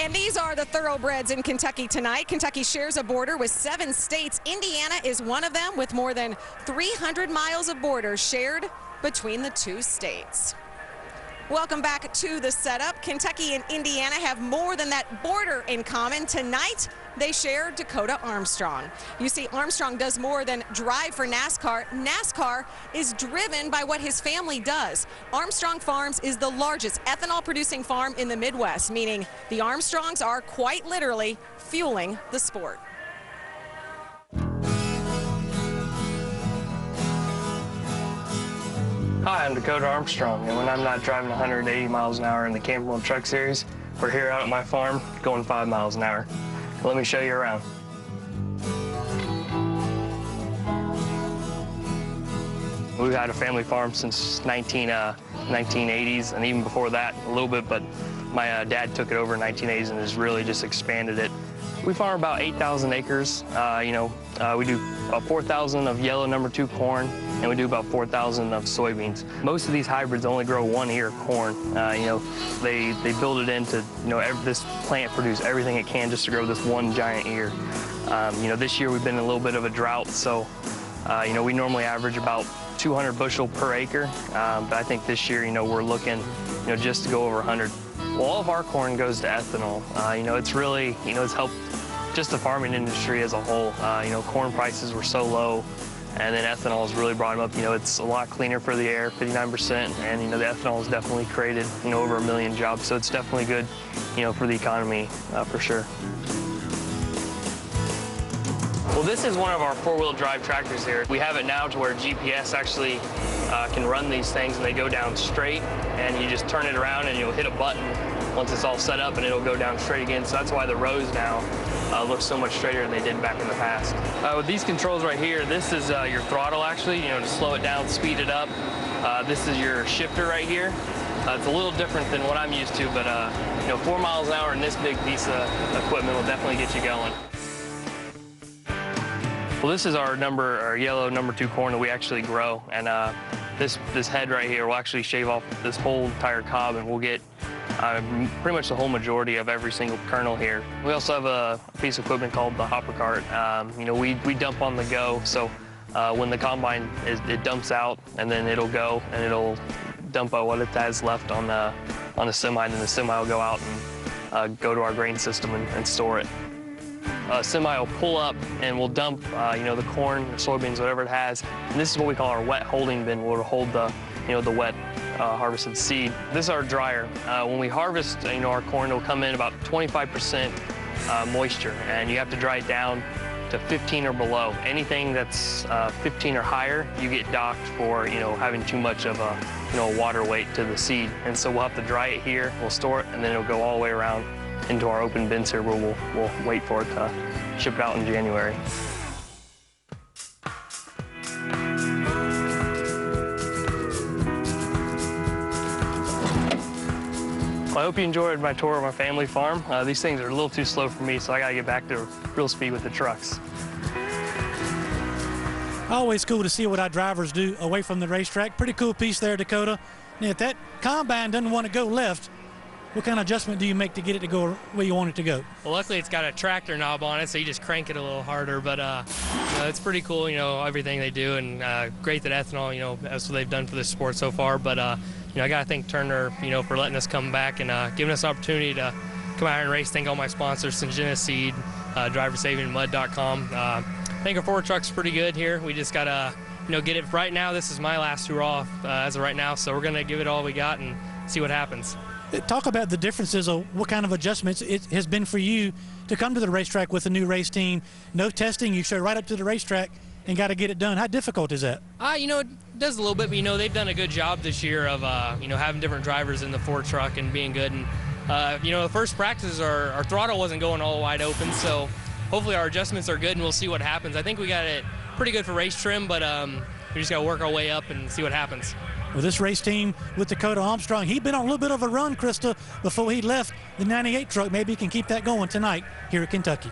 And these are the thoroughbreds in Kentucky tonight. Kentucky shares a border with 7 states. Indiana is one of them, with more than 300 miles of border shared between the 2 states. Welcome back to the setup. Kentucky and Indiana have more than that border in common. Tonight, they share Dakoda Armstrong. You see, Armstrong does more than drive for NASCAR. NASCAR is driven by what his family does. Armstrong Farms is the largest ethanol-producing farm in the Midwest, meaning the Armstrongs are quite literally fueling the sport. Hi, I'm Dakoda Armstrong, and when I'm not driving 180 miles an hour in the Campbell Truck Series, we're here out at my farm going 5 miles an hour. Let me show you around. We've had a family farm since 1980s, and even before that a little bit, but my dad took it over in 1980s and has really just expanded it. We farm about 8,000 acres. We do about 4,000 of yellow #2 corn, and we do about 4,000 of soybeans. Most of these hybrids only grow 1 ear of corn. They build it into, this plant produce everything it can just to grow this 1 giant ear. This year we've been in a little bit of a drought, so, we normally average about 200 bushel per acre, but I think this year, we're looking, just to go over 100. Well, all of our corn goes to ethanol. It's really, it's helped just the farming industry as a whole. Corn prices were so low, and then ethanol has really brought them up. It's a lot cleaner for the air, 59%, and the ethanol has definitely created, over 1 million jobs. So it's definitely good, for the economy, for sure. Well, this is one of our 4-wheel drive tractors here. We have it now to where GPS actually can run these things, and they go down straight, and you just turn it around and you'll hit a button once it's all set up, and it'll go down straight again. So that's why the rows now look so much straighter than they did back in the past. With these controls right here, this is your throttle actually, to slow it down, speed it up. This is your shifter right here. It's a little different than what I'm used to, but 4 miles an hour in this big piece of equipment will definitely get you going. Well, this is our yellow #2 corn that we actually grow, and this head right here will actually shave off this whole entire cob, and we'll get pretty much the whole majority of every single kernel here. We also have a piece of equipment called the hopper cart. We dump on the go, so when the combine it dumps out, and then it'll go and it'll dump what it has left on a semi, and then the semi will go out and go to our grain system and store it. Semi will pull up and we'll dump, the corn or soybeans, whatever it has. And this is what we call our wet holding bin, where we'll hold the wet harvested seed. This is our dryer. When we harvest, our corn, it'll come in about 25% moisture, and you have to dry it down to 15 or below. Anything that's 15 or higher, you get docked for, having too much of a, water weight to the seed. And so we'll have to dry it here, we'll store it, and then it'll go all the way around into our open bins here, where we'll wait for it to ship it out in January. Well, I hope you enjoyed my tour of my family farm. These things are a little too slow for me, so I gotta get back to real speed with the trucks. Always cool to see what our drivers do away from the racetrack. Pretty cool piece there, Dakoda. And if that combine doesn't want to go left, what kind of adjustment do you make to get it to go where you want it to go? Well, luckily it's got a tractor knob on it, so you just crank it a little harder. But it's pretty cool, everything they do, and great that ethanol, that's what they've done for this sport so far. But I gotta thank Turner, for letting us come back and giving us the opportunity to come out here and race. Thank all my sponsors, Syngenta Seed, DriverSavingMud.com. I think our Ford truck's pretty good here. We just gotta, get it right now. This is my last hurrah as of right now, so we're gonna give it all we got and see what happens. Talk about the differences of what kind of adjustments it has been for you to come to the racetrack with a new race team. No testing, you show right up to the racetrack and got to get it done. How difficult is that? It does a little bit, but they've done a good job this year of having different drivers in the Ford truck and being good. And the first practice, our throttle wasn't going all wide open, so hopefully our adjustments are good and we'll see what happens. I think we got it pretty good for race trim, but we just got to work our way up and see what happens. With this race team with Dakoda Armstrong, he'd been on a little bit of a run, Krista, before he left the 98 truck. Maybe he can keep that going tonight here at Kentucky.